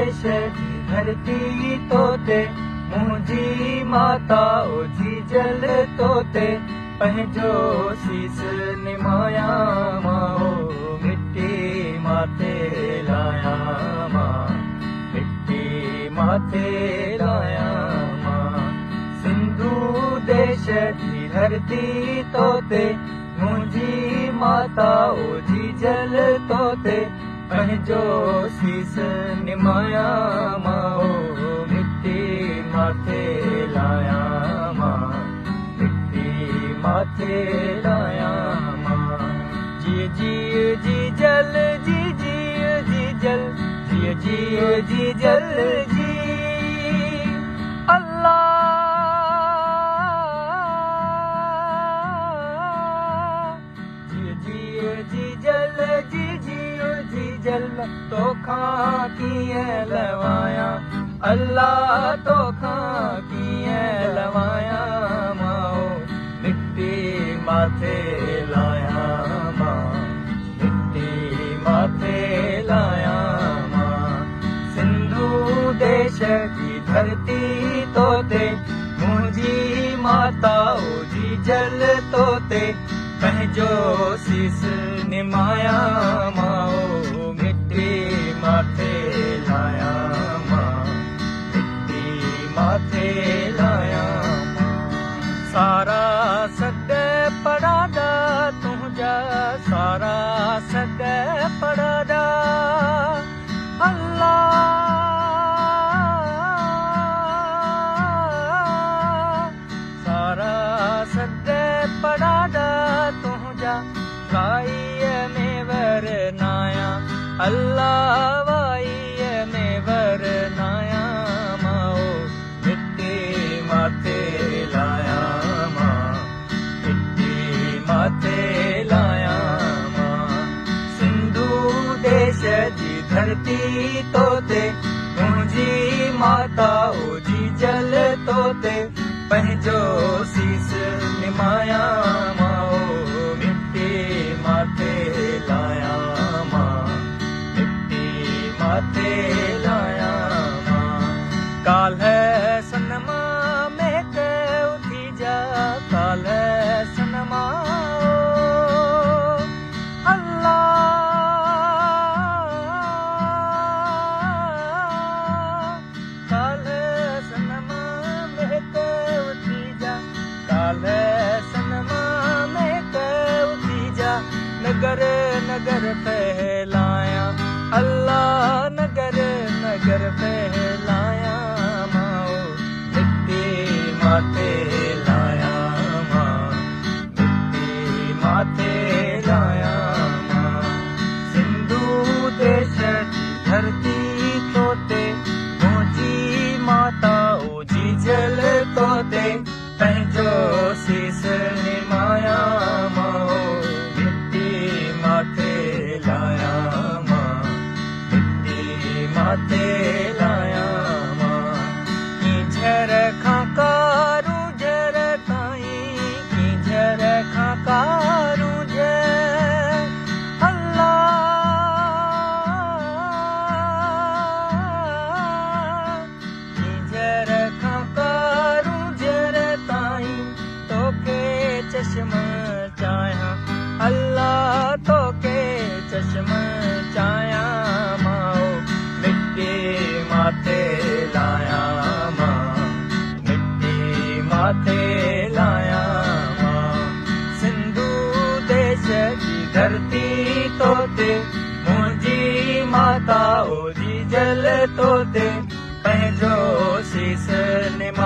देश जी धरती तोते मुंहिंजी माता ओझी जल तोते पंहिंजो शीस निमाया मां मिट्टी माथे लाया मां मिट्टी माथे लाया मां सिंधु देश जी धरती तोते मुंहिंजी माता ओझी जल तोते पंहिंजो शीस निमाया मां मिट्टी माथे लाया मां मिट्टी माथे लाया मां जी जी जल जी जल जी जल जी अल्लाह जी जल जी जल तोखां कीअं लवाया अल्लाह तोखां कीअं लवाया मां मिट्टी माथे लाया मां मिट्टी माथे लाया मां सिंधु देश जी धरती तोते मुंहिंजी माता ओझी जल तोते पंहिंजो शीस निमाया मां मिट्टी माथे लाया मां मिट्टी माथे लाया मां सारा सद पढ़ादा तुंहिंजा सारा सद पढ़ादा अल्लाह सारा सद पढ़ादा तुंहिंजा वाईअ में वरनाया अल्लाह वाईअ में वरनाया मां मिट्टी माथे लाया मां मिट्टी माथे लाया मां सिंधु देश जी धरती तोते मुंहिंजी माता ओझी जल तोते पंहिंजो शीस निमाया मां मिट्टी माथे लाया मां मिट्टी माथे लाया मां काल्ह सनमा महक उथी जा काल्ह सनमा अल्लाह काल्ह सनमा महक उथी जा काल्ह सनमा महक उथी जा नगर नगर फैलाया अल्लाह नगर नगर फैलाया मां मिट्टी माथे लाया मां मिट्टी माथे लाया मां सिंधु देश जी धरती तोते मुंहिंजी माता ओझी जल तोते पंहिंजो शीस निमाया मां मिट्टी माथे लाया मां मिट्टी माथे लाया मां की झर खां कारू झर ताईं की झर खां कारू झर अल्लाह की झर खां कारू झर ताईं तोखे चश्म चाहियां अल्लाह तोखे चश्म चाहियां मां मिट्टी माथे लाया मां मिट्टी माथे लाया मां सिंधु देश जी धरती तोते मुंहिंजी माता ओझी जल तोते पंहिंजो शीस निमाया